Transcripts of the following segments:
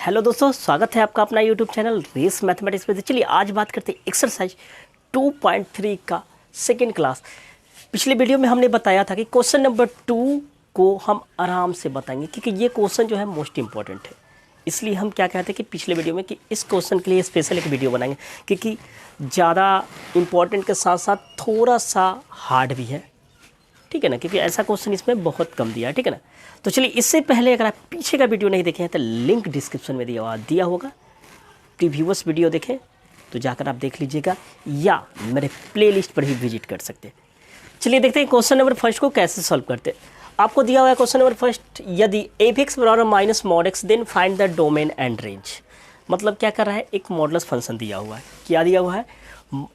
Hello दोस्तों, स्वागत है आपका अपना यूट्यूब चैनल रेस मैथमेटिक्स पे। चलिए आज बात करते हैं एक्सरसाइज 2.3 का सेकेंड क्लास। पिछले वीडियो में हमने बताया था कि क्वेश्चन नंबर 2 को हम आराम से बताएंगे क्योंकि ये क्वेश्चन जो है मोस्ट इंपॉर्टेंट है। इसलिए हम क्या कहते हैं कि पिछले वीडियो में कि इस क्वेश्चन के लिए स्पेशल एक वीडियो बनाएंगे क्योंकि ज़्यादा इम्पॉर्टेंट के साथ साथ थोड़ा सा हार्ड भी है, ठीक है ना, क्योंकि ऐसा क्वेश्चन इसमें बहुत कम दिया है, ठीक है ना। तो चलिए इससे पहले अगर आप पीछे का वीडियो नहीं देखे हैं तो लिंक डिस्क्रिप्शन में दिया होगा, प्रीवियस वीडियो देखें तो जाकर आप देख लीजिएगा या मेरे प्लेलिस्ट पर भी विजिट कर सकते हैं। चलिए देखते हैं क्वेश्चन नंबर फर्स्ट को कैसे सॉल्व करते हैं। आपको दिया हुआ है क्वेश्चन नंबर फर्स्ट, यदि f(x) बराबर minus mod X then find the domain and range. मतलब क्या कर रहा है, एक मॉडुलस फंक्शन दिया हुआ है। क्या दिया हुआ है,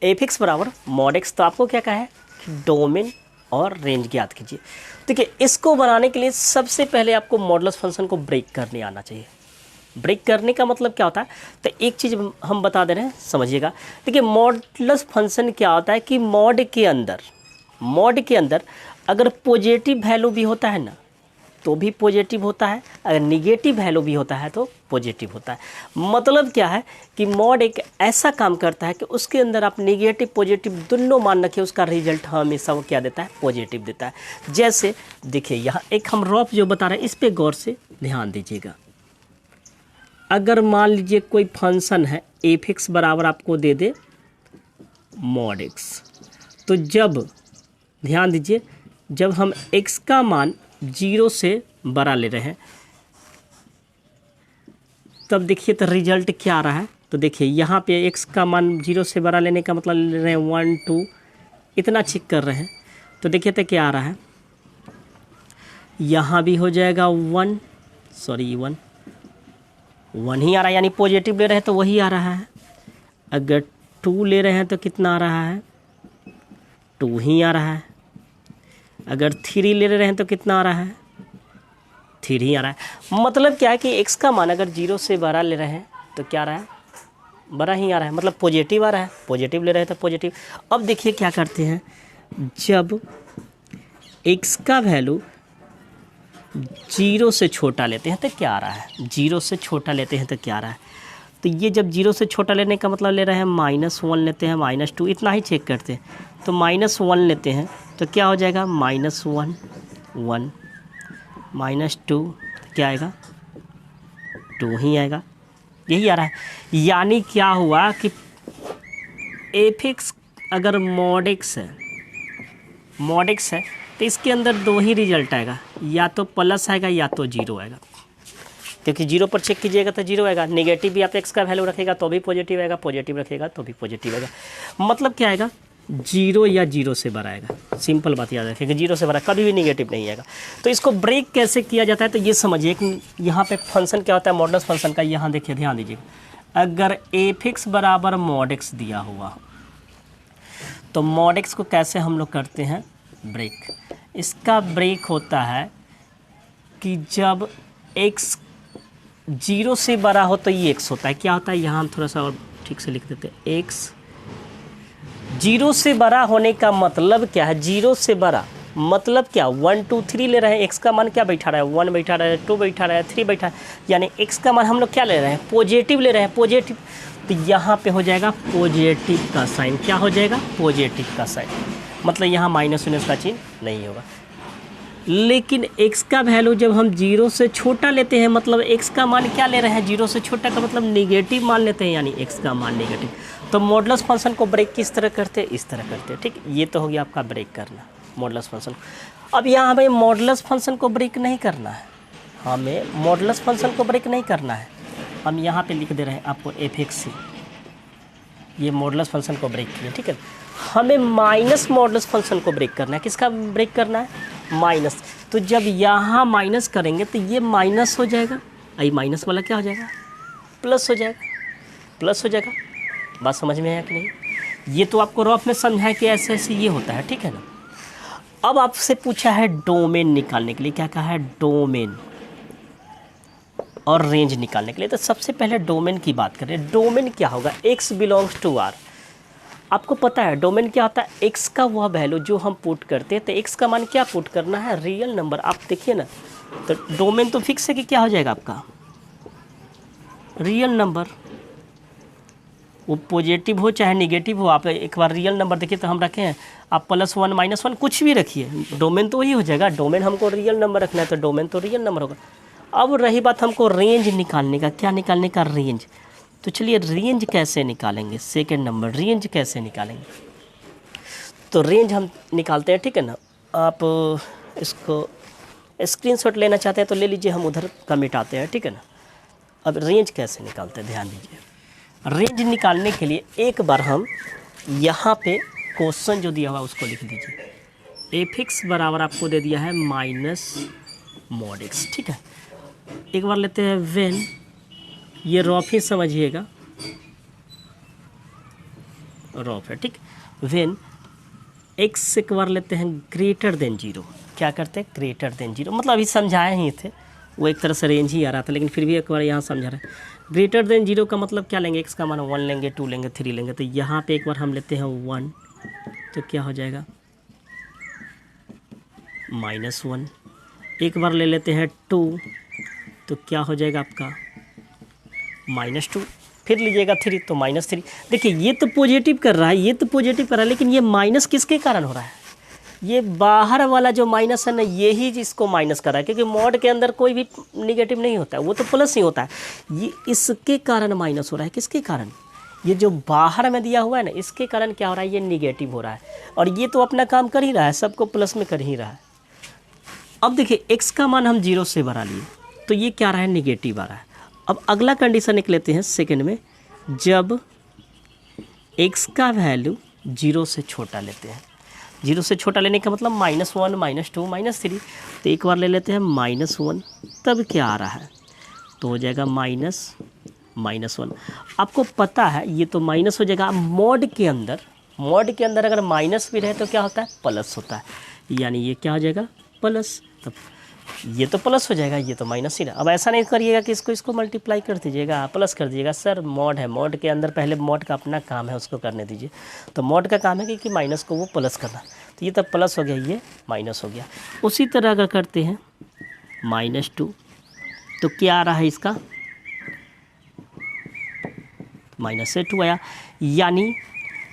f(x) बराबर मॉड एक्स, तो आपको क्या कहा है कि डोमेन और रेंज ज्ञात कीजिए। देखिए इसको बनाने के लिए सबसे पहले आपको मॉडुलस फंक्शन को ब्रेक करने आना चाहिए। ब्रेक करने का मतलब क्या होता है, तो एक चीज़ हम बता दे रहे हैं, समझिएगा। देखिए मॉडुलस फंक्शन क्या होता है कि मॉड के अंदर अगर पॉजिटिव वैल्यू भी होता है ना तो भी पॉजिटिव होता है, अगर निगेटिव वैल्यू भी होता है तो पॉजिटिव होता है। मतलब क्या है कि मॉड एक ऐसा काम करता है कि उसके अंदर आप निगेटिव पॉजिटिव दोनों मान रखिए, उसका रिजल्ट हमेशा वो क्या देता है, पॉजिटिव देता है। जैसे देखिए यहाँ एक हम रफ जो बता रहे हैं इस पर गौर से ध्यान दीजिएगा। अगर मान लीजिए कोई फंक्शन है f(x) बराबर आपको दे दे मॉड x, तो जब ध्यान दीजिए जब हम x का मान 0 से बड़ा ले रहे हैं तब देखिए तो रिजल्ट क्या आ रहा है। तो देखिए यहाँ पे x का मान 0 से बड़ा लेने का मतलब ले रहे हैं 1 2 इतना चेक कर रहे हैं, तो देखिए तो क्या आ रहा है, यहाँ भी हो जाएगा 1 ही आ रहा है, यानी पॉजिटिव ले रहे हैं तो वही आ रहा है। अगर 2 ले रहे हैं तो कितना आ रहा है, 2 ही आ रहा है। अगर 3 ले रहे हैं तो कितना आ रहा है, 3 ही आ रहा है। मतलब क्या है कि x का मान अगर 0 से बड़ा ले रहे हैं तो क्या आ रहा है, बड़ा ही आ रहा है, मतलब पॉजिटिव आ रहा है। पॉजिटिव ले रहे हैं तो पॉजिटिव। अब देखिए क्या करते हैं, जब x का वैल्यू 0 से छोटा लेते हैं तो क्या आ रहा है, 0 से छोटा लेते हैं तो क्या आ रहा है, तो ये जब 0 से छोटा लेने का मतलब ले रहे हैं -1 लेते हैं, -2 इतना ही चेक करते हैं, तो -1 लेते हैं तो क्या हो जाएगा, -1 1 -2 क्या आएगा, 2 ही आएगा, यही आ रहा है। यानी क्या हुआ कि f(x) अगर मॉड x है तो इसके अंदर 2 ही रिजल्ट आएगा, या तो प्लस आएगा या तो 0 आएगा। क्योंकि 0 पर चेक कीजिएगा तो 0 आएगा, नेगेटिव भी आप x का वैल्यू रखेगा तो भी पॉजिटिव आएगा, पॉजिटिव रखेगा तो भी पॉजिटिव आएगा। मतलब क्या आएगा, 0 या 0 से बड़ा आएगा। सिंपल बात याद रखिएगा, 0 से बड़ा कभी भी निगेटिव नहीं आएगा। तो इसको ब्रेक कैसे किया जाता है, तो ये समझिए कि यहाँ पे फंक्शन क्या होता है मॉडुलस फंक्शन का। यहाँ देखिए ध्यान दीजिए, अगर f(x) बराबर मॉड x दिया हुआ तो मॉड x को कैसे हम लोग करते हैं, ब्रेक। इसका ब्रेक होता है कि जब x 0 से बड़ा हो तो ये x होता है। क्या होता है, यहाँ हम थोड़ा सा और ठीक से लिख देते हैं, x 0 से बड़ा होने का मतलब क्या है, 0 से बड़ा मतलब क्या, 1 2 3 ले रहे हैं, x का मान क्या बैठा रहा है, 1 बैठा रहा है, 2 बैठा रहा है, 3 बैठा है, यानी x का मान हम लोग क्या ले रहे हैं, पॉजिटिव ले रहे हैं, पॉजिटिव। तो यहाँ पे हो जाएगा पॉजिटिव का साइन, क्या हो जाएगा, पॉजिटिव का साइन, मतलब यहाँ माइनस का चिन्ह नहीं होगा। लेकिन x का वैल्यू जब हम 0 से छोटा लेते हैं, मतलब x का मान क्या ले रहे हैं, 0 से छोटा का मतलब नेगेटिव मान लेते हैं, यानी x का मान नेगेटिव। तो मॉडुलस फंक्शन को ब्रेक किस तरह करते हैं, इस तरह करते हैं, ठीक। ये तो हो गया आपका ब्रेक करना मॉडुलस फंक्शन। अब यहाँ हमें मॉडुलस फंक्शन को ब्रेक नहीं करना है, हमें मॉडुलस फंक्शन को ब्रेक नहीं करना है। हम यहाँ पे लिख दे रहे हैं आपको f(x), ये मॉडुलस फंक्शन को ब्रेक किया, ठीक है। हमें माइनस मॉडुलस फंक्शन को ब्रेक करना है। किसका ब्रेक करना है, माइनस। तो जब यहाँ माइनस करेंगे तो ये माइनस हो जाएगा, ये माइनस वाला क्या हो जाएगा, प्लस हो जाएगा, प्लस हो जाएगा। बात समझ में आया कि नहीं, ये तो आपको रफ में समझाया कि ऐसे ऐसे ये होता है, ठीक है ना। अब आपसे पूछा है डोमेन निकालने के लिए, क्या कहा है, डोमेन और रेंज निकालने के लिए। तो सबसे पहले डोमेन की बात करें। डोमेन क्या होगा, x बिलोंग्स टू r। आपको पता है डोमेन क्या होता है, x का वह वैल्यू जो हम पुट करते हैं, तो x का मान क्या पुट करना है, रियल नंबर। आप देखिए ना, तो डोमेन तो फिक्स है कि क्या हो जाएगा आपका, रियल नंबर, वो पॉजिटिव हो चाहे निगेटिव हो, आप एक बार रियल नंबर देखिए तो हम रखे हैं, आप +1 -1 कुछ भी रखिए, डोमेन तो वही हो जाएगा। डोमेन हमको रियल नंबर रखना है तो डोमेन तो रियल नंबर होगा। अब रही बात हमको रेंज निकालने का, क्या निकालने का, रेंज। तो चलिए रेंज कैसे निकालेंगे, सेकंड नंबर रेंज कैसे निकालेंगे, तो रेंज हम निकालते हैं, ठीक है ना। आप इसको स्क्रीनशॉट लेना चाहते हैं तो ले लीजिए, हम उधर का मिटाते हैं, ठीक है ना। अब रेंज कैसे निकालते हैं, ध्यान दीजिए। रेंज निकालने के लिए एक बार हम यहाँ पे क्वेश्चन जो दिया हुआ उसको लिख दीजिए। f(x) बराबर आपको दे दिया है -mod x, ठीक है। एक बार लेते हैं व्हेन, ये रॉफ ही समझिएगा, रॉफ है, ठीक। व्हेन x एक बार लेते हैं ग्रेटर देन 0, क्या करते हैं, ग्रेटर देन 0, मतलब अभी समझाए ही थे, वो एक तरह से रेंज ही आ रहा था, लेकिन फिर भी एक बार यहाँ समझा रहे हैं। ग्रेटर देन 0 का मतलब क्या लेंगे, x का मान 1 लेंगे, 2 लेंगे, 3 लेंगे, तो यहाँ पे एक बार हम लेते हैं 1, तो क्या हो जाएगा -1। एक बार ले लेते हैं 2, तो क्या हो जाएगा आपका -2। फिर लीजिएगा 3 तो -3। देखिए ये तो पॉजिटिव कर रहा है, ये तो पॉजिटिव कर रहा है, लेकिन ये माइनस किसके कारण हो रहा है, ये बाहर वाला जो माइनस है ना, यही जिसको माइनस कर रहा है, क्योंकि मॉड के अंदर कोई भी निगेटिव नहीं होता है, वो तो प्लस ही होता है। ये इसके कारण माइनस हो रहा है, किसके कारण, ये जो बाहर में दिया हुआ है ना, इसके कारण क्या हो रहा है, ये निगेटिव हो रहा है, और ये तो अपना काम कर ही रहा है, सबको प्लस में कर ही रहा है। अब देखिए x का मान हम 0 से बढ़ा लिए, तो ये क्या आ रहा है, निगेटिव आ रहा है। अब अगला कंडीशन निकल लेते हैं सेकंड में, जब x का वैल्यू 0 से छोटा लेते हैं। 0 से छोटा लेने का मतलब -1 -2 -3, तो एक बार ले लेते हैं -1, तब क्या आ रहा है, तो हो जाएगा -1। आपको पता है ये तो माइनस हो जाएगा। मॉड के अंदर अगर माइनस भी रहे तो क्या होता है, प्लस होता है, यानी ये क्या हो जाएगा, प्लस। तब ये तो प्लस हो जाएगा, ये तो माइनस ही रहा। अब ऐसा नहीं करिएगा कि इसको मल्टीप्लाई कर दीजिएगा, प्लस कर दीजिएगा। सर मॉड है, मॉड के अंदर पहले मॉड का अपना काम है, उसको करने दीजिए। तो मॉड का काम है कि माइनस को वो प्लस करना, तो ये तो प्लस हो गया, ये माइनस हो गया। उसी तरह अगर करते हैं -2, तो क्या आ रहा है इसका, -2 आया। यानी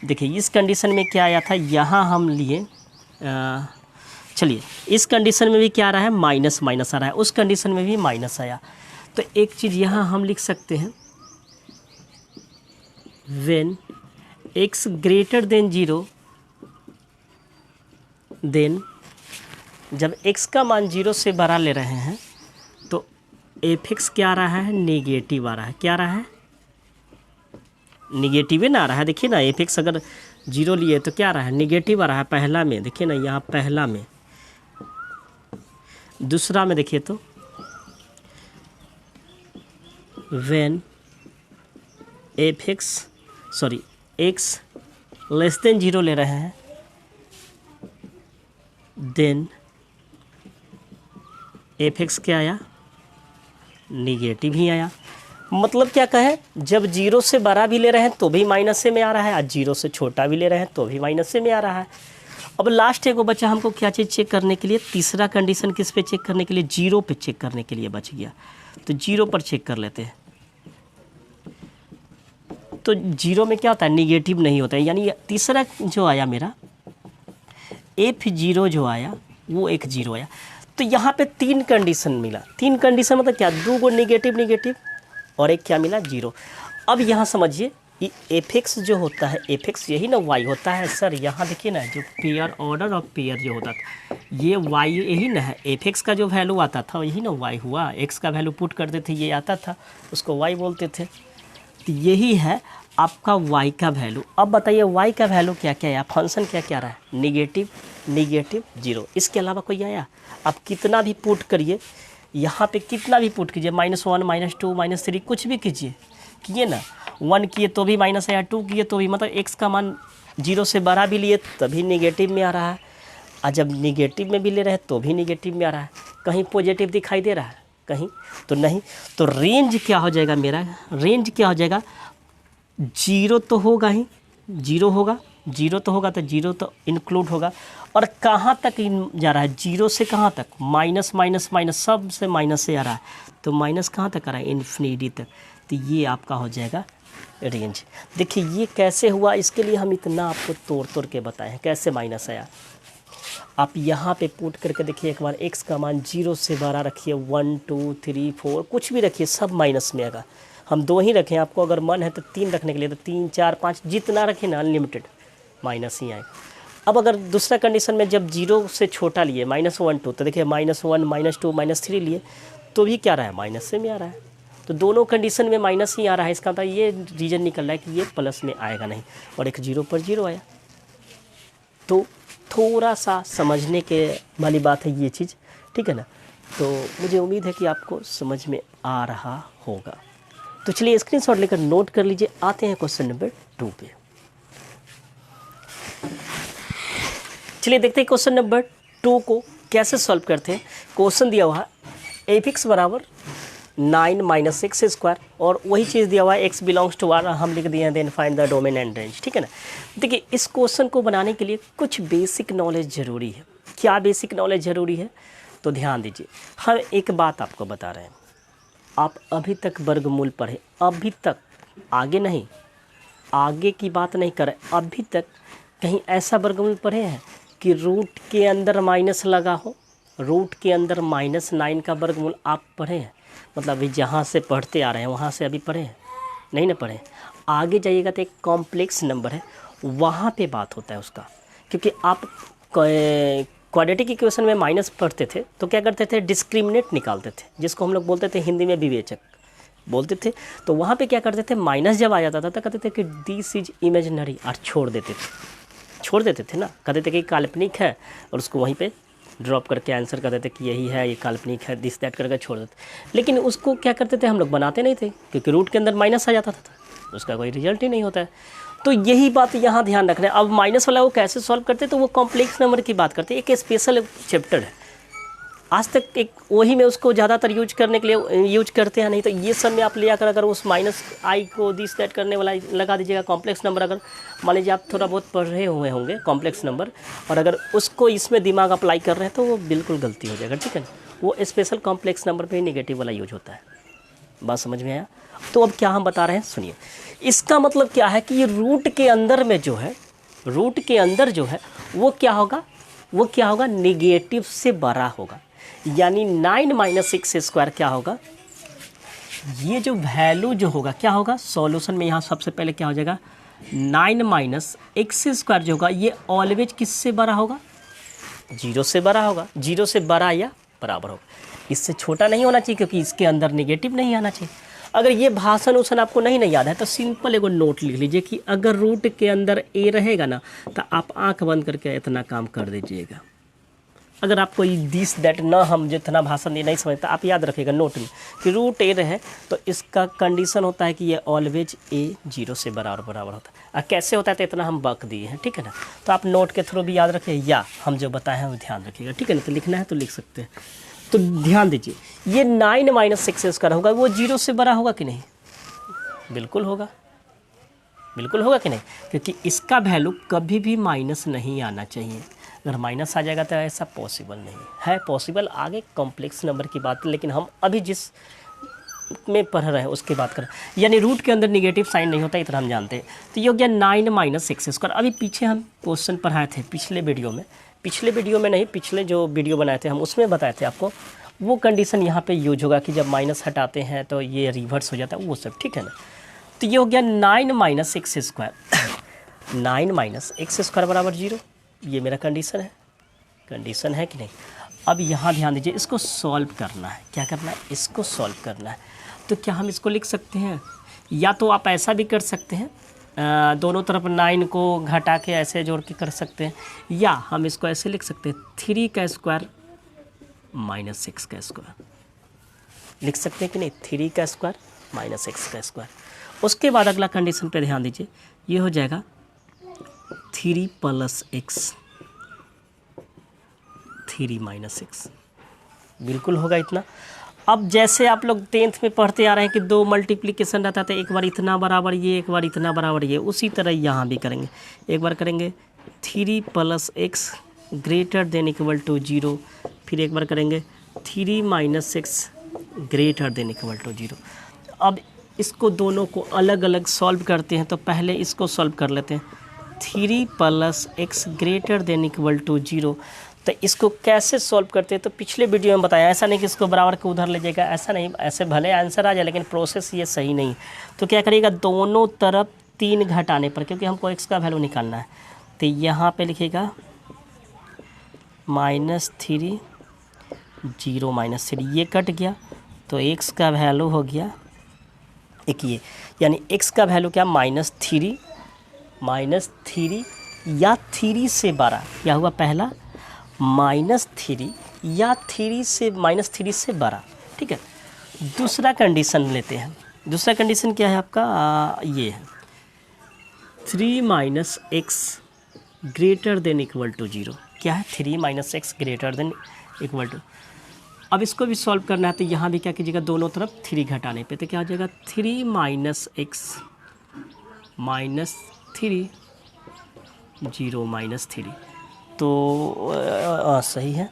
देखिए इस कंडीशन में क्या आया था, यहाँ हम लिए, चलिए इस कंडीशन में भी क्या आ रहा है, माइनस माइनस आ रहा है, उस कंडीशन में भी माइनस आया। तो एक चीज़ यहाँ हम लिख सकते हैं, when x greater than 0, then जब x का मान 0 से बड़ा ले रहे हैं तो f(x) क्या आ रहा है, नेगेटिव आ रहा है। क्या आ रहा है, निगेटिव ही ना आ रहा है। देखिए ना f(x) अगर 0 लिए तो क्या आ रहा है, निगेटिव आ रहा है पहला में, देखिए ना यहाँ पहला में। दूसरा में देखिए तो व्हेन x लेस देन 0 ले रहे हैं, देन f(x) क्या आया, निगेटिव ही आया। मतलब क्या कहे, जब 0 से बड़ा भी ले रहे हैं तो भी माइनस से में आ रहा है, और 0 से छोटा भी ले रहे हैं तो भी माइनस से में आ रहा है। अब लास्ट एक बचा हमको क्या चीज़ चेक करने के लिए, तीसरा कंडीशन किस पे चेक करने के लिए, 0 पे चेक करने के लिए बच गया। तो 0 पर चेक कर लेते हैं। तो 0 में क्या होता है, निगेटिव नहीं होता है, यानी तीसरा जो आया मेरा f(0) जो आया वो एक 0 आया। तो यहाँ पे 3 कंडीशन मिला। 3 कंडीशन मतलब क्या, 2 गो निगेटिव और एक क्या मिला, 0। अब यहाँ समझिए f(x) जो होता है, f(x) यही ना y होता है। सर यहाँ देखिए ना, जो पेयर ऑर्डर ऑफ पेयर जो होता था, ये y यही ना है। f(x) का जो वैल्यू आता था यही ना y हुआ, x का वैल्यू पुट करते थे, ये आता था, उसको y बोलते थे। तो यही है आपका y का वैल्यू। अब बताइए y का वैल्यू क्या क्या है, फंक्शन क्या क्या रहा है, निगेटिव 0। इसके अलावा कोई आया, आप कितना भी पुट करिए, यहाँ पे कितना भी पुट कीजिए, -1 -2 -3 कुछ भी किए ना, 1 किए तो भी माइनस आया, 2 किए तो भी, मतलब x का मान 0 से बड़ा भी लिए तभी निगेटिव में आ रहा है, और जब निगेटिव में भी ले रहे हैं तो भी निगेटिव में आ रहा है। कहीं पॉजिटिव दिखाई दे रहा है, कहीं तो नहीं। तो रेंज क्या हो जाएगा मेरा, रेंज क्या हो जाएगा, 0 तो होगा ही, 0 होगा, 0 तो होगा, तो 0 तो इंक्लूड होगा। और कहाँ तक जा रहा है, 0 से कहाँ तक, माइनस माइनस माइनस, सब से माइनस से आ रहा है, तो माइनस कहाँ तक आ रहा है, इन्फिनिटी तक। तो ये आपका हो जाएगा रेंज। देखिए ये कैसे हुआ, इसके लिए हम इतना आपको तोड़ तोड़ के बताए हैं कैसे माइनस आया। आप यहाँ पे पुट करके देखिए एक बार, x का मान 0 से बड़ा रखिए, 1 2 3 4 कुछ भी रखिए, सब माइनस में आएगा। हम 2 ही रखें, आपको अगर मन है तो 3 रखने के लिए तो 3 4 5 जितना रखें ना, अनलिमिटेड माइनस ही आएगा। अब अगर दूसरा कंडीशन में जब 0 से छोटा लिए -1 2, तो देखिए -1 -2 -3 लिए तो भी क्या रहा है, माइनस से में आ रहा है। तो दोनों कंडीशन में माइनस ही आ रहा है, इसका मतलब ये रीजन निकल रहा है कि ये प्लस में आएगा नहीं, और एक 0 पर 0 आया। तो थोड़ा सा समझने के वाली बात है ये चीज़, ठीक है ना। तो मुझे उम्मीद है कि आपको समझ में आ रहा होगा। तो चलिए स्क्रीनशॉट लेकर नोट कर लीजिए। आते हैं क्वेश्चन नंबर 2 पे। चलिए देखते हैं क्वेश्चन नंबर 2 को कैसे सॉल्व करते हैं। क्वेश्चन दिया हुआ है f(x) बराबर 9 - x स्क्वायर, और वही चीज़ दिया हुआ है x बिलोंग्स टू R, हम लिख दिए हैं, then find the domain and range, ठीक है ना। देखिए इस क्वेश्चन को बनाने के लिए कुछ बेसिक नॉलेज ज़रूरी है। क्या बेसिक नॉलेज ज़रूरी है, तो ध्यान दीजिए। हम एक बात आपको बता रहे हैं, आप अभी तक वर्गमूल पढ़े, अभी तक, आगे नहीं, आगे की बात नहीं कर रहे, अभी तक कहीं ऐसा वर्गमूल पढ़े हैं कि रूट के अंदर माइनस लगा हो, रूट के अंदर -9 का वर्गमूल आप पढ़े हैं? मतलब अभी जहाँ से पढ़ते आ रहे हैं वहाँ से अभी पढ़े हैं? नहीं ना पढ़े। आगे जाइएगा तो एक कॉम्प्लेक्स नंबर है, वहाँ पे बात होता है उसका। क्योंकि आप क्वाड्रेटिक इक्वेशन में माइनस पढ़ते थे तो क्या करते थे, डिस्क्रिमिनेंट निकालते थे, जिसको हम लोग बोलते थे हिंदी में विवेचक बोलते थे। तो वहाँ पे क्या करते थे, माइनस जब आ जाता था तो कहते थे कि दिस इज इमेजिनरी, और छोड़ देते थे ना, कहते थे कि काल्पनिक है, और उसको वहीं पे ड्रॉप करके आंसर कर देते कि यही है, ये काल्पनिक है, दिस दैट करके छोड़ देते। लेकिन उसको क्या करते थे, हम लोग बनाते नहीं थे, क्योंकि रूट के अंदर माइनस आ जाता था, उसका कोई रिजल्ट ही नहीं होता है। तो यही बात यहाँ ध्यान रखना है। अब माइनस वाला वो कैसे सॉल्व करते, तो वो कॉम्प्लेक्स नंबर की बात करते हैं, एक स्पेशल चैप्टर है, आज तक एक वही में उसको ज़्यादातर यूज करने के लिए यूज करते हैं। नहीं तो ये सब में आप ले आकर अगर उस -i को दिस दैट करने वाला लगा दीजिएगा, कॉम्प्लेक्स नंबर। अगर मान लीजिए आप थोड़ा बहुत पढ़ रहे हुए होंगे कॉम्प्लेक्स नंबर, और अगर उसको इसमें दिमाग अप्लाई कर रहे हैं तो वो बिल्कुल गलती हो जाएगा, ठीक है ना। वो स्पेशल कॉम्प्लेक्स नंबर पे ही नेगेटिव वाला यूज होता है। बात समझ में आया? तो अब क्या हम बता रहे हैं, सुनिए। इसका मतलब क्या है कि ये रूट के अंदर में जो है, रूट के अंदर जो है वो क्या होगा, नेगेटिव से बड़ा होगा। यानी 9 - x स्क्वायर क्या होगा, ये जो वैल्यू जो होगा क्या होगा, सॉल्यूशन में यहाँ सबसे पहले क्या हो जाएगा, 9 - x स्क्वायर जो होगा ये ऑलवेज किससे बड़ा होगा, 0 से बड़ा होगा, 0 से बड़ा या बराबर होगा। इससे छोटा नहीं होना चाहिए, क्योंकि इसके अंदर नेगेटिव नहीं आना चाहिए। अगर ये भाषण उसन आपको नहीं याद है तो सिंपल एगो नोट लिख लीजिए कि अगर रूट के अंदर a रहेगा ना, तो आप आंख बंद करके इतना काम कर दीजिएगा। अगर आपको दिस दैट ना, हम जितना भाषण नहीं समझता, आप याद रखिएगा नोट में कि रूट a रहे तो इसका कंडीशन होता है कि ये ऑलवेज a 0 से बराबर होता है। कैसे होता है तो इतना हम बक दिए हैं, ठीक है ना। तो आप नोट के थ्रू भी याद रखिए, या हम जो बताए हैं वो ध्यान रखिएगा, ठीक है ना। तो लिखना है तो लिख सकते हैं। तो ध्यान दीजिए, ये 9 - x स्क्वायर होगा, वो 0 से बड़ा होगा कि नहीं, बिल्कुल होगा कि नहीं, क्योंकि इसका वैल्यू कभी भी माइनस नहीं आना चाहिए। अगर माइनस आ जाएगा तो ऐसा पॉसिबल नहीं है, पॉसिबल आगे कॉम्प्लेक्स नंबर की बात है, लेकिन हम अभी जिस में पढ़ रहे हैं उसकी बात करें। यानी रूट के अंदर निगेटिव साइन नहीं होता, इतना हम जानते हैं। तो ये हो गया 9 - x स्क्वायर। अभी पीछे हम क्वेश्चन पढ़ाए थे पिछले वीडियो में नहीं, पिछले जो वीडियो बनाए थे हम उसमें बताए थे आपको, वो कंडीशन यहाँ पे यूज होगा कि जब माइनस हटाते हैं तो ये रिवर्स हो जाता है, वो सब, ठीक है ना। तो ये हो गया 9 - x स्क्वायर, 9 - x स्क्वायर बराबर 0, ये मेरा कंडीशन है कि नहीं। अब यहाँ ध्यान दीजिए, इसको सॉल्व करना है। क्या करना है, इसको सॉल्व करना है। तो क्या हम इसको लिख सकते हैं, या तो आप ऐसा भी कर सकते हैं, दोनों तरफ 9 को घटा के ऐसे जोड़ के कर सकते हैं, या हम इसको ऐसे लिख सकते हैं 3 का स्क्वायर - 6 का स्क्वायर, लिख सकते हैं कि नहीं, 3 का स्क्वायर - 6 का स्क्वायर। उसके बाद अगला कंडीशन पे ध्यान दीजिए, ये हो जाएगा 3 + x 3 - 6, बिल्कुल होगा इतना। अब जैसे आप लोग 10th में पढ़ते आ रहे हैं कि 2 मल्टीप्लिकेशन रहता था, एक बार इतना बराबर ये, एक बार इतना बराबर ये, उसी तरह यहाँ भी करेंगे। एक बार करेंगे 3 + x greater than equal to 0, फिर एक बार करेंगे 3 - 6 ग्रेटर देन इक्वल टू 0। अब इसको दोनों को अलग अलग सॉल्व करते हैं। तो पहले इसको सॉल्व कर लेते हैं। 3 + x greater than equal to 0। तो इसको कैसे सॉल्व करते हैं तो पिछले वीडियो में बताया। ऐसा नहीं कि इसको बराबर के उधर ले जाएगा, ऐसा नहीं, ऐसे भले आंसर आ जाए लेकिन प्रोसेस ये सही नहीं। तो क्या करिएगा, दोनों तरफ 3 घटाने पर, क्योंकि हमको x का वैल्यू निकालना है, तो यहाँ पे लिखिएगा -3 0 -3, ये कट गया तो x का वैल्यू हो गया एक ये, यानी x का वैल्यू क्या, -3 या 3 से बड़ा, क्या हुआ पहला, -3 या -3 से बड़ा। ठीक है, दूसरा कंडीशन लेते हैं। दूसरा कंडीशन क्या है आपका, ये है 3 - x greater than equal to 0। क्या है, 3 - x greater than equal to. अब इसको भी सॉल्व करना है तो यहाँ भी क्या कीजिएगा, दोनों तरफ 3 घटाने पे, तो क्या हो जाएगा 3 - x -3 0 -3। तो सही है।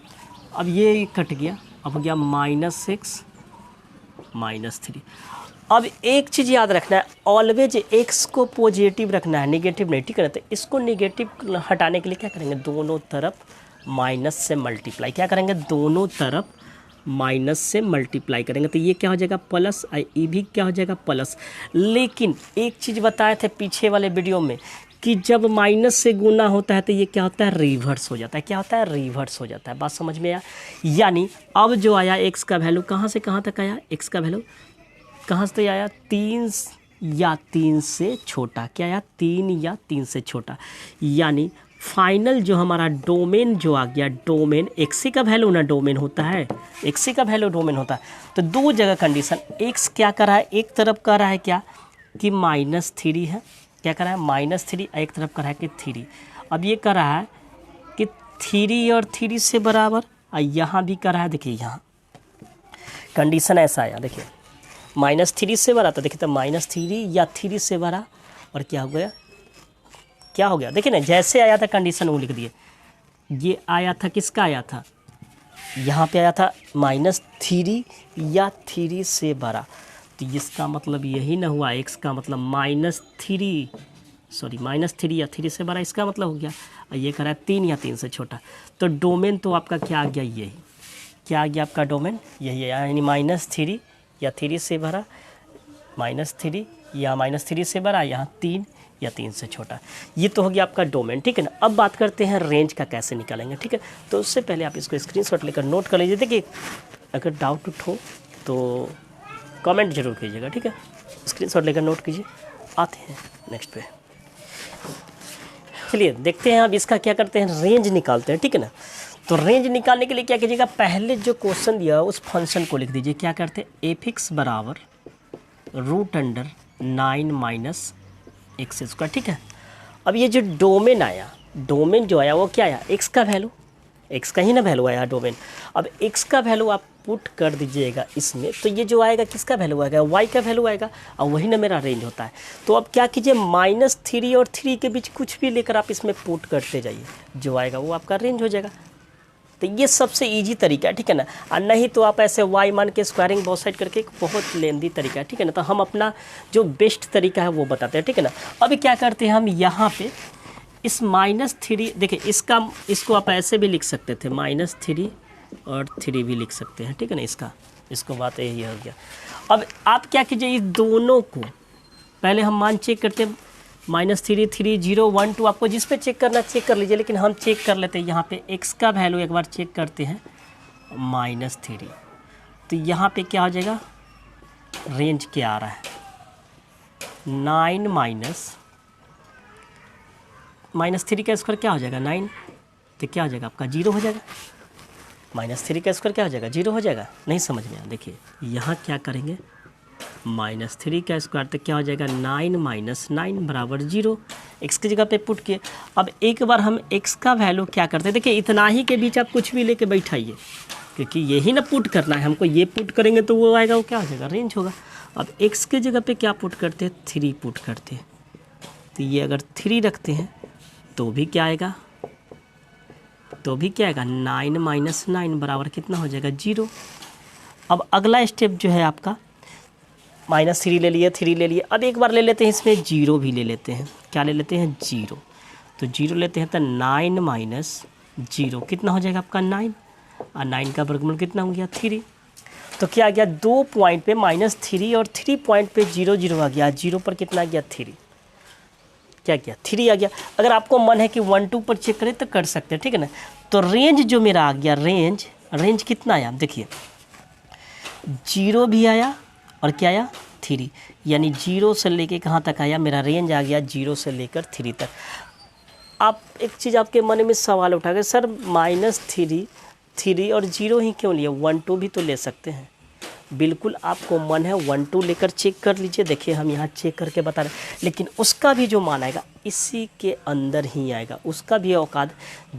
अब ये कट गया, अब हो गया -x -3। अब एक चीज़ याद रखना है, ऑलवेज x को पॉजिटिव रखना है, नेगेटिव नहीं। ठीक है ना, तो इसको नेगेटिव हटाने के लिए क्या करेंगे, दोनों तरफ माइनस से मल्टीप्लाई, क्या करेंगे, दोनों तरफ माइनस से मल्टीप्लाई करेंगे, तो ये क्या हो जाएगा प्लस, ये भी क्या हो जाएगा प्लस। लेकिन एक चीज़ बताए थे पीछे वाले वीडियो में कि जब माइनस से गुना होता है तो ये क्या होता है, रिवर्स हो जाता है। क्या होता है, रिवर्स हो जाता है। बात समझ में आया। यानी अब जो आया x का वैल्यू कहाँ से कहाँ तक आया, x का वैल्यू कहाँ से आया, 3 या 3 से छोटा। क्या आया, 3 या 3 से छोटा। यानी फाइनल जो हमारा डोमेन जो आ गया, डोमेन x का वैल्यू ना डोमेन होता है, x का वैल्यू डोमेन होता है। तो दो जगह कंडीशन, x क्या कर रहा है, एक तरफ कर रहा है क्या कि -3 है, क्या कर रहा है -3, एक तरफ कर रहा है कि 3। अब ये कर रहा है कि 3 और 3 से बराबर, और यहाँ भी कर रहा है। देखिए यहाँ कंडीशन ऐसा आया, देखिए -3 से बड़ा, तो देखिए तो -3 या 3 से बड़ा, और क्या हो गया, क्या हो गया, देखिए ना जैसे आया था कंडीशन वो लिख दिए। ये आया था, किसका आया था, यहाँ पे आया था -3 या 3 से बड़ा, तो इसका मतलब यही ना हुआ, x का मतलब -3 या 3 से बड़ा, इसका मतलब हो गया। और ये कह रहा है 3 या 3 से छोटा। तो डोमेन तो आपका क्या आ गया, यही क्या आ गया आपका डोमेन, यही है, यानी -3 या 3 से बड़ा, -3 या -3 से बड़ा, यहाँ 3 या 3 से छोटा। ये तो हो गया आपका डोमेन। ठीक है ना। अब बात करते हैं रेंज का कैसे निकालेंगे। ठीक है, तो उससे पहले आप इसको स्क्रीनशॉट लेकर नोट कर लीजिए। देखिए अगर डाउट हो तो कमेंट जरूर कीजिएगा। ठीक है, स्क्रीनशॉट लेकर नोट कीजिए। आते हैं नेक्स्ट पे, चलिए देखते हैं। अब इसका क्या करते हैं, रेंज निकालते हैं। ठीक है ना, तो रेंज निकालने के लिए क्या कीजिएगा, पहले जो क्वेश्चन दिया उस फंक्शन को लिख दीजिए। क्या करते हैं, f(x) बराबर √9 - x²। ठीक है, अब ये जो डोमेन आया, डोमेन जो आया वो क्या आया, x का वैल्यू, x का ही ना वैल्यू आया डोमेन। अब x का वैल्यू आप पुट कर दीजिएगा इसमें, तो ये जो आएगा किसका वैल्यू आएगा, y का वैल्यू आएगा, और वही ना मेरा रेंज होता है। तो अब क्या कीजिए, -3 और 3 के बीच कुछ भी लेकर आप इसमें पुट करते जाइए, जो आएगा वो आपका रेंज हो जाएगा। तो ये सबसे इजी तरीका है। ठीक है ना, और नहीं तो आप ऐसे y मान के स्क्वायरिंग बोथ साइड करके, एक बहुत लेंदी तरीका है। ठीक है ना, तो हम अपना जो बेस्ट तरीका है वो बताते हैं। ठीक है ना, अभी क्या करते हैं हम यहाँ पे इस -3, देखिए इसको आप ऐसे भी लिख सकते थे, -3 और 3 भी लिख सकते हैं। ठीक है ना, इसको बात यही हो गया। अब आप क्या कीजिए, इस दोनों को पहले हम मान चेक करते हैं, -3 3 0 1 2, आपको जिस पे चेक करना चेक कर लीजिए, लेकिन हम चेक कर लेते हैं यहाँ पे x का वैल्यू एक बार चेक करते हैं, -3। तो यहाँ पे क्या हो जाएगा, रेंज क्या आ रहा है, 9 -3 का स्क्वायर क्या हो जाएगा 9, तो क्या हो जाएगा आपका 0 हो जाएगा। -3 का स्क्वायर क्या हो जाएगा, 0 हो जाएगा। नहीं समझ में आया, देखिए यहाँ क्या करेंगे, -3 का स्क्वायर तो क्या हो जाएगा 9 - 9 बराबर 0, x की जगह पे पुट किए। अब एक बार हम x का वैल्यू क्या करते हैं, देखिए इतना ही के बीच आप कुछ भी लेके बैठाइए, क्योंकि यही ना पुट करना है हमको, ये पुट करेंगे तो वो आएगा, वो क्या हो जाएगा, रेंज होगा। अब x की जगह पे क्या पुट करते हैं, 3 पुट करते हैं, तो ये अगर 3 रखते हैं तो भी क्या आएगा, 9 - 9 बराबर कितना हो जाएगा 0। अब अगला स्टेप जो है आपका, -3 ले लिए, 3 ले लिए। अब एक बार ले लेते हैं इसमें 0 भी ले लेते हैं। क्या ले लेते हैं? 0। तो 0 लेते हैं तो 9 - 0 कितना हो जाएगा आपका? 9। और 9 का वर्गमूल कितना हो गया? 3। तो क्या आ गया? 2 पॉइंट पे -3 और 3 पॉइंट पे 0 0 आ गया। 0 पर कितना आ गया? 3। क्या किया? 3 आ गया। अगर आपको मन है कि 1 2 पर चेक करें तो कर सकते हैं, ठीक है ना। तो रेंज जो मेरा आ गया, रेंज कितना आया? देखिए 0 भी आया और क्या आया? 3, यानी 0 से लेके कहाँ तक आया? मेरा रेंज आ गया 0 से लेकर 3 तक। आप एक चीज़ आपके मन में सवाल उठा गया, सर -3 और 0 ही क्यों लिए? 1 2 भी तो ले सकते हैं। बिल्कुल आपको मन है 1 2 लेकर चेक कर लीजिए। देखिए हम यहाँ चेक करके बता रहे हैं, लेकिन उसका भी जो मान आएगा इसी के अंदर ही आएगा। उसका भी औकात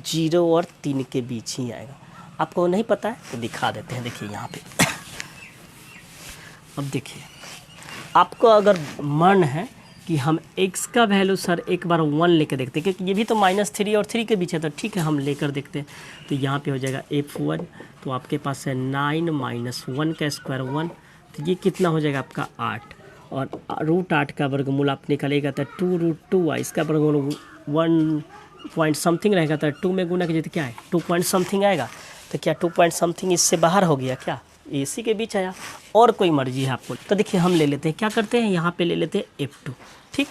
0 और 3 के बीच ही आएगा। आपको नहीं पता है तो दिखा देते हैं। देखिए यहाँ पे अब देखिए, आपको अगर मन है कि हम x का वैल्यू सर एक बार 1 लेकर देखते हैं, क्योंकि ये भी तो -3 और 3 के बीच है, तो ठीक है हम लेकर देखते हैं। तो यहाँ पे हो जाएगा f1, तो आपके पास है 9 - 1 का स्क्वायर 1, तो ये कितना हो जाएगा आपका 8। और √8 का वर्गमूल आप निकालेगा तो 2√2 इसका वर्गमूल 1 पॉइंट समथिंग रहेगा, तो 2 में गुना कीजिए तो क्या है? 2 पॉइंट समथिंग आएगा। तो क्या 2 पॉइंट समथिंग इससे बाहर हो गया क्या? इसी के बीच आया। और कोई मर्जी है आपको। तो देखिए हम ले लेते हैं, क्या करते हैं यहाँ पे ले लेते हैं f2, ठीक।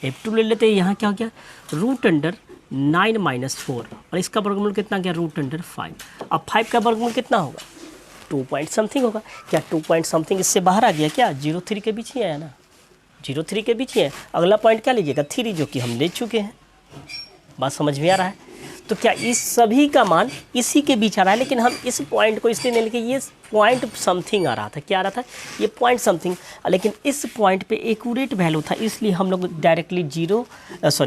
f2 ले लेते हैं। यहाँ क्या हो गया? √9 - 4 और इसका वर्गमूल कितना गया? √5। अब 5 का वर्गमूल कितना होगा? 2 पॉइंट समथिंग होगा। क्या 2 पॉइंट समथिंग इससे बाहर आ गया क्या? 0 3 के बीच ही आया ना, 0 3 के बीच ही है। अगला पॉइंट क्या लीजिएगा? 3, जो कि हम ले चुके हैं। बात समझ में आ रहा है? तो क्या इस सभी का मान इसी के बीच आ रहा है, लेकिन हम इस पॉइंट को इसलिए नहीं लेके, ये पॉइंट समथिंग आ रहा था। क्या आ रहा था? ये पॉइंट समथिंग, लेकिन इस पॉइंट पे एक्यूरेट वैल्यू था, इसलिए हम लोग डायरेक्टली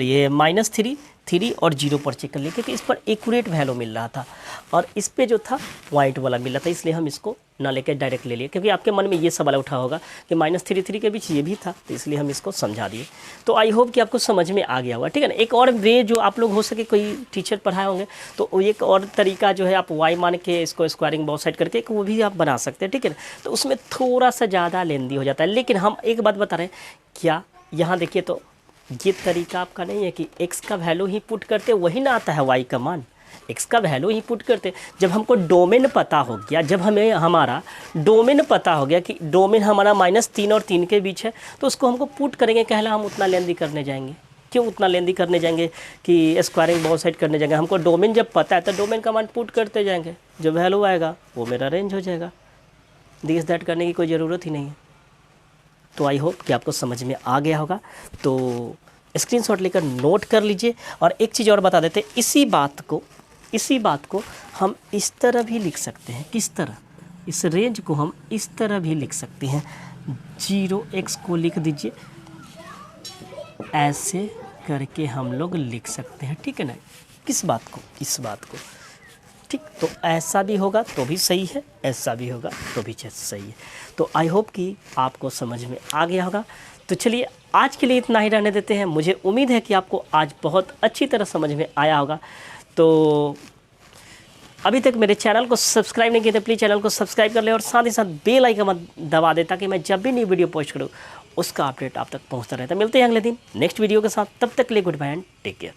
ये -3 और 0 पर चेक कर लिए, क्योंकि इस पर एक्यूरेट वैल्यू मिल रहा था और इस पे जो था पॉइंट वाला मिल रहा था, इसलिए हम इसको ना लेकर डायरेक्ट ले लिए। क्योंकि आपके मन में ये सवाल उठा होगा कि -3 के बीच ये भी था, तो इसलिए हम इसको समझा दिए। तो आई होप कि आपको समझ में आ गया होगा, ठीक है ना। एक और वे जो आप लोग हो सके कोई टीचर पढ़ाए होंगे, तो एक और तरीका जो है, आप y मान के इसको स्क्वायरिंग बहुत साइड करके वो भी आप बना सकते हैं, ठीक है ना। तो उसमें थोड़ा सा ज़्यादा लेंदी हो जाता है, लेकिन हम एक बात बता रहे हैं, क्या यहाँ देखिए, तो ये तरीका आपका नहीं है कि x का वैल्यू ही पुट करते वही ना आता है y का मान। x का वैल्यू ही पुट करते, जब हमको डोमेन पता हो गया, जब हमें हमारा डोमेन पता हो गया कि डोमेन हमारा -3 और 3 के बीच है, तो उसको हमको पुट करेंगे। कहला हम उतना लेंदी करने जाएंगे? क्यों उतना लेंदी करने जाएंगे कि स्क्वायरिंग बहुत साइड करने जाएंगे? हमको डोमेन जब पता है तो डोमेन का मान पुट करते जाएंगे, जो वैल्यू आएगा वो मेरा रेंज हो जाएगा। दिस दैट करने की कोई ज़रूरत ही नहीं है। तो आई होप कि आपको समझ में आ गया होगा। तो स्क्रीनशॉट लेकर नोट कर लीजिए। और एक चीज़ और बता देते हैं, इसी बात को हम इस तरह भी लिख सकते हैं। किस तरह? इस रेंज को हम इस तरह भी लिख सकते हैं। 0x को लिख दीजिए, ऐसे करके हम लोग लिख सकते हैं, ठीक है ना। किस बात को? इस बात को, ठीक। तो ऐसा भी होगा तो भी सही है, ऐसा भी होगा तो भी सही है। तो आई होप कि आपको समझ में आ गया होगा। तो चलिए आज के लिए इतना ही रहने देते हैं। मुझे उम्मीद है कि आपको आज बहुत अच्छी तरह समझ में आया होगा। तो अभी तक मेरे चैनल को सब्सक्राइब नहीं किया तो प्लीज़ चैनल को सब्सक्राइब कर ले और साथ ही साथ बेल आइकन दबा दे, ताकि मैं जब भी नई वीडियो पोस्ट करूँ उसका अपडेट आप तक पहुँचता रहता है। मिलते हैं अगले दिन नेक्स्ट वीडियो के साथ। तब तक के लिए good bye and take care.